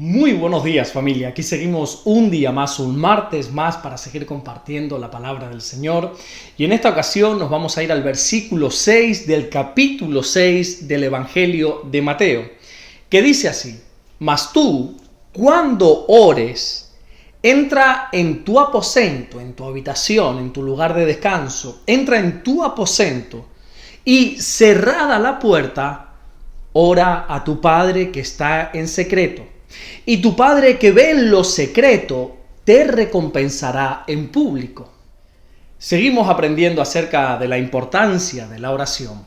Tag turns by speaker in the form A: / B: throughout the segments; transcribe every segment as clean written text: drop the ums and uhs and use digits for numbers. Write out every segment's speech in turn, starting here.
A: Muy buenos días, familia. Aquí seguimos un día más, un martes más, para seguir compartiendo la palabra del Señor. Y en esta ocasión nos vamos a ir al versículo 6 del capítulo 6 del Evangelio de Mateo, que dice así: Mas tú, cuando ores, entra en tu aposento, en tu habitación, en tu lugar de descanso, entra en tu aposento y cerrada la puerta, ora a tu Padre que está en secreto. Y tu Padre que ve en lo secreto te recompensará en público. Seguimos aprendiendo acerca de la importancia de la oración.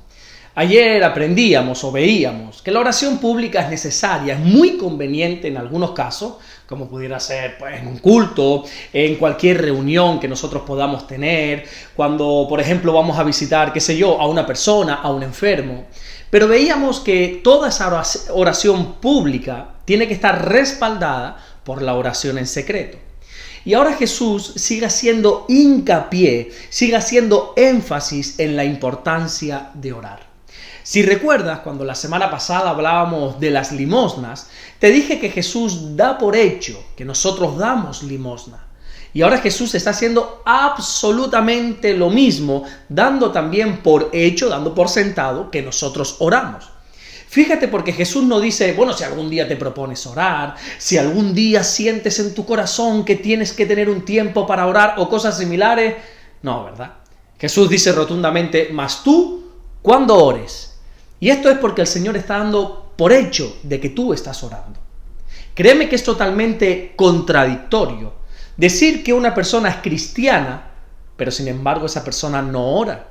A: Ayer aprendíamos o veíamos que la oración pública es necesaria, es muy conveniente en algunos casos, como pudiera ser en un culto, en cualquier reunión que nosotros podamos tener, cuando por ejemplo vamos a visitar, a una persona, a un enfermo. Pero veíamos que toda esa oración pública tiene que estar respaldada por la oración en secreto. Y ahora Jesús sigue haciendo hincapié, sigue haciendo énfasis en la importancia de orar. Si recuerdas, cuando la semana pasada hablábamos de las limosnas, te dije que Jesús da por hecho que nosotros damos limosna. Y ahora Jesús está haciendo absolutamente lo mismo, dando también por hecho, dando por sentado que nosotros oramos. Fíjate, porque Jesús no dice, bueno, si algún día te propones orar, si algún día sientes en tu corazón que tienes que tener un tiempo para orar o cosas similares. No, ¿verdad? Jesús dice rotundamente, mas tú, cuando ores. Y esto es porque el Señor está dando por hecho de que tú estás orando. Créeme que es totalmente contradictorio decir que una persona es cristiana, pero sin embargo esa persona no ora.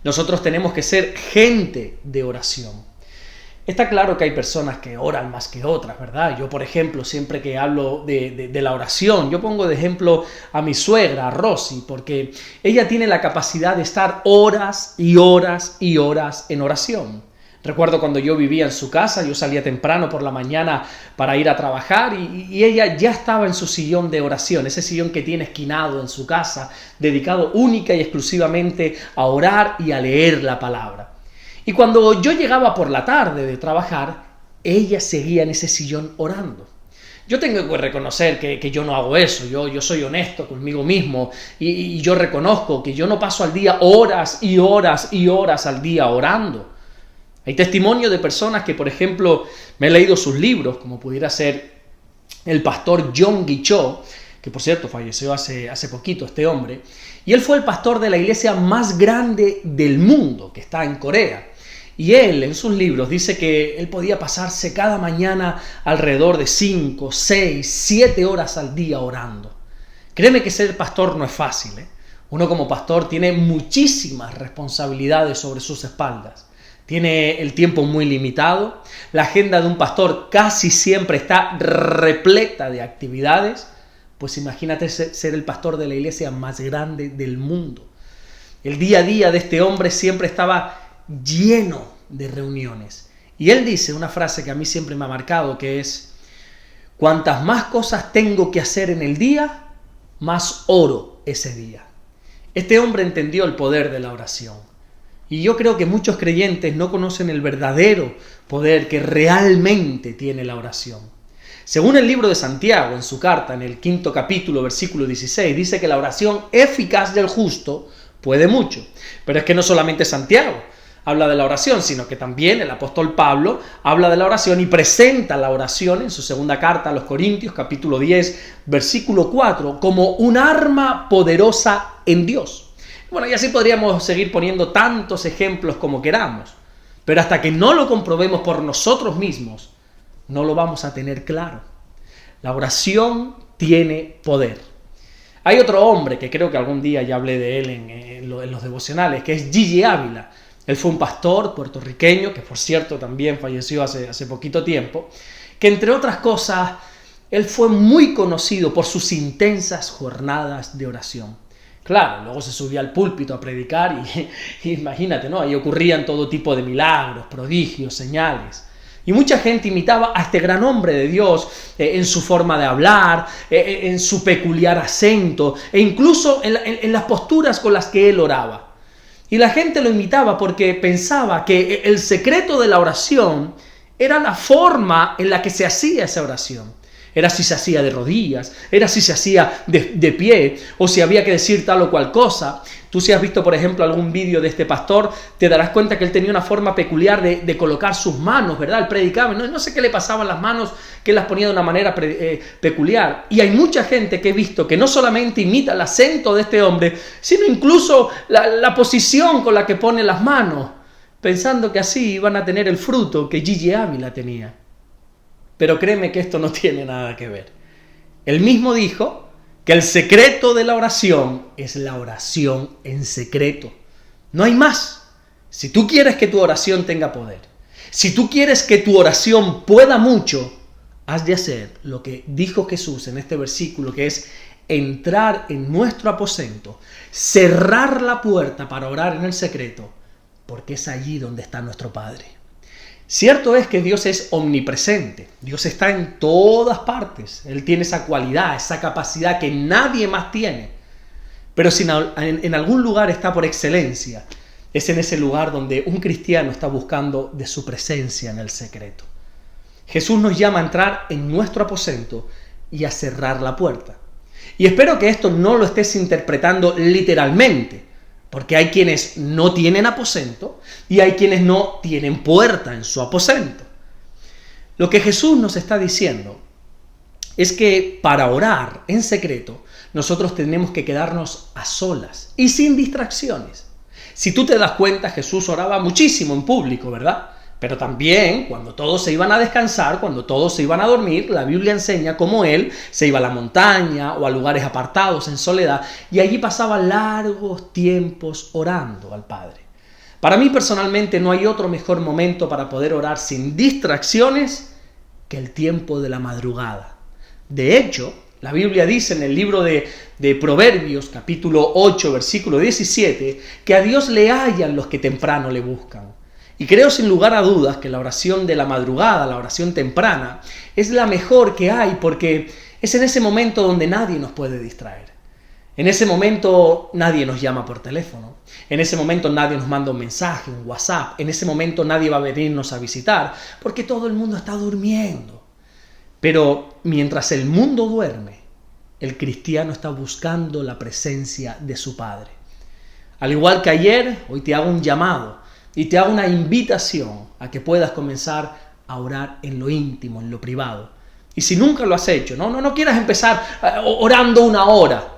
A: Nosotros tenemos que ser gente de oración. Está claro que hay personas que oran más que otras, ¿verdad? Yo, por ejemplo, siempre que hablo de la oración, yo pongo de ejemplo a mi suegra, a Rosy, porque ella tiene la capacidad de estar horas y horas y horas en oración. Recuerdo cuando yo vivía en su casa, yo salía temprano por la mañana para ir a trabajar y ella ya estaba en su sillón de oración, ese sillón que tiene esquinado en su casa, dedicado única y exclusivamente a orar y a leer la palabra. Y cuando yo llegaba por la tarde de trabajar, ella seguía en ese sillón orando. Yo tengo que reconocer que yo no hago eso, yo soy honesto conmigo mismo y yo reconozco que yo no paso al día horas y horas y horas al día orando. Hay testimonio de personas que, por ejemplo, me he leído sus libros, como pudiera ser el pastor John Guichó, que por cierto falleció hace poquito este hombre, y él fue el pastor de la iglesia más grande del mundo, que está en Corea. Y él, en sus libros, dice que él podía pasarse cada mañana alrededor de 5, 6, 7 horas al día orando. Créeme que ser pastor no es fácil, ¿eh? Uno como pastor tiene muchísimas responsabilidades sobre sus espaldas. Tiene el tiempo muy limitado. La agenda de un pastor casi siempre está repleta de actividades. Pues imagínate ser el pastor de la iglesia más grande del mundo. El día a día de este hombre siempre estaba lleno de reuniones. Y él dice una frase que a mí siempre me ha marcado, que es: cuantas más cosas tengo que hacer en el día, más oro ese día. Este hombre entendió el poder de la oración. Y yo creo que muchos creyentes no conocen el verdadero poder que realmente tiene la oración. Según el libro de Santiago, en su carta, en el 5º capítulo, versículo 16, dice que la oración eficaz del justo puede mucho. Pero es que no solamente Santiago habla de la oración, sino que también el apóstol Pablo habla de la oración y presenta la oración en su segunda carta a los Corintios, capítulo 10, versículo 4, como un arma poderosa en Dios. Bueno, y así podríamos seguir poniendo tantos ejemplos como queramos, pero hasta que no lo comprobemos por nosotros mismos, no lo vamos a tener claro. La oración tiene poder. Hay otro hombre que creo que algún día ya hablé de él en los devocionales, que es Gigi Ávila. Él fue un pastor puertorriqueño, que por cierto también falleció hace poquito tiempo, que entre otras cosas, él fue muy conocido por sus intensas jornadas de oración. Claro, luego se subía al púlpito a predicar y imagínate, ¿no? Ahí ocurrían todo tipo de milagros, prodigios, señales. Y mucha gente imitaba a este gran hombre de Dios en su forma de hablar, en su peculiar acento e incluso en las posturas con las que él oraba. Y la gente lo imitaba porque pensaba que el secreto de la oración era la forma en la que se hacía esa oración. Era si se hacía de rodillas, era si se hacía de pie, o si había que decir tal o cual cosa. Tú, si has visto, por ejemplo, algún vídeo de este pastor, te darás cuenta que él tenía una forma peculiar de colocar sus manos, ¿verdad? Él predicaba, no sé qué le pasaban las manos, que él las ponía de una manera peculiar. Y hay mucha gente que he visto que no solamente imita el acento de este hombre, sino incluso la posición con la que pone las manos, pensando que así iban a tener el fruto que Gigi Ávila tenía. Pero créeme que esto no tiene nada que ver. Él mismo dijo que el secreto de la oración es la oración en secreto. No hay más. Si tú quieres que tu oración tenga poder, si tú quieres que tu oración pueda mucho, has de hacer lo que dijo Jesús en este versículo, que es entrar en nuestro aposento, cerrar la puerta para orar en el secreto, porque es allí donde está nuestro Padre. Cierto es que Dios es omnipresente, Dios está en todas partes, Él tiene esa cualidad, esa capacidad que nadie más tiene, pero si en algún lugar está por excelencia, es en ese lugar donde un cristiano está buscando de su presencia en el secreto. Jesús nos llama a entrar en nuestro aposento y a cerrar la puerta. Y espero que esto no lo estés interpretando literalmente, porque hay quienes no tienen aposento y hay quienes no tienen puerta en su aposento. Lo que Jesús nos está diciendo es que para orar en secreto, nosotros tenemos que quedarnos a solas y sin distracciones. Si tú te das cuenta, Jesús oraba muchísimo en público, ¿verdad? Pero también cuando todos se iban a descansar, cuando todos se iban a dormir, la Biblia enseña cómo Él se iba a la montaña o a lugares apartados en soledad y allí pasaba largos tiempos orando al Padre. Para mí personalmente no hay otro mejor momento para poder orar sin distracciones que el tiempo de la madrugada. De hecho, la Biblia dice en el libro de Proverbios, capítulo 8, versículo 17, que a Dios le hallan los que temprano le buscan. Y creo sin lugar a dudas que la oración de la madrugada, la oración temprana, es la mejor que hay porque es en ese momento donde nadie nos puede distraer. En ese momento nadie nos llama por teléfono, en ese momento nadie nos manda un mensaje, un WhatsApp, en ese momento nadie va a venirnos a visitar porque todo el mundo está durmiendo. Pero mientras el mundo duerme, el cristiano está buscando la presencia de su Padre. Al igual que ayer, hoy te hago un llamado y te hago una invitación a que puedas comenzar a orar en lo íntimo, en lo privado. Y si nunca lo has hecho, no quieras empezar orando 1 hora.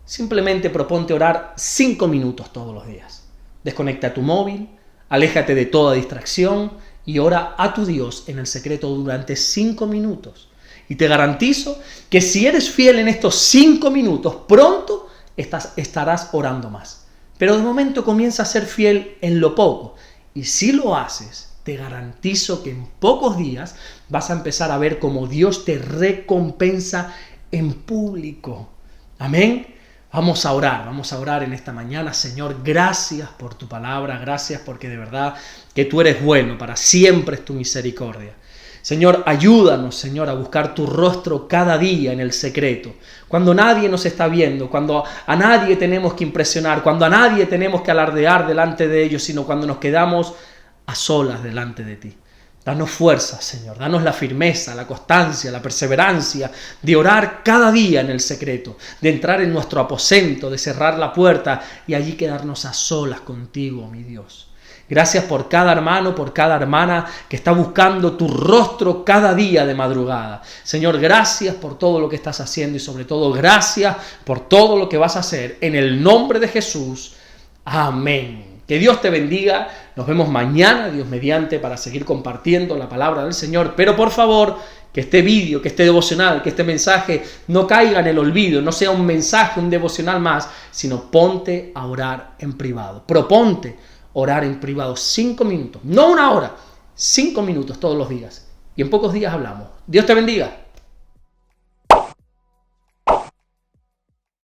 A: Simplemente proponte orar 5 minutos todos los días. Desconecta tu móvil, aléjate de toda distracción y ora a tu Dios en el secreto durante 5 minutos. Y te garantizo que si eres fiel en estos 5 minutos, pronto estarás orando más. Pero de momento comienza a ser fiel en lo poco. Y si lo haces, te garantizo que en pocos días vas a empezar a ver cómo Dios te recompensa en público. Amén. Vamos a orar en esta mañana. Señor, gracias por tu palabra, gracias porque de verdad que tú eres bueno, para siempre es tu misericordia. Señor, ayúdanos, Señor, a buscar tu rostro cada día en el secreto. Cuando nadie nos está viendo, cuando a nadie tenemos que impresionar, cuando a nadie tenemos que alardear delante de ellos, sino cuando nos quedamos a solas delante de ti. Danos fuerza, Señor, danos la firmeza, la constancia, la perseverancia de orar cada día en el secreto, de entrar en nuestro aposento, de cerrar la puerta y allí quedarnos a solas contigo, mi Dios. Gracias por cada hermano, por cada hermana que está buscando tu rostro cada día de madrugada. Señor, gracias por todo lo que estás haciendo y sobre todo gracias por todo lo que vas a hacer. En el nombre de Jesús. Amén. Que Dios te bendiga. Nos vemos mañana, Dios mediante, para seguir compartiendo la palabra del Señor. Pero por favor, que este vídeo, que este devocional, que este mensaje no caiga en el olvido, no sea un mensaje, un devocional más, sino ponte a orar en privado. Proponte orar en privado 5 minutos, no 1 hora, 5 minutos todos los días. Y en pocos días hablamos. Dios te bendiga.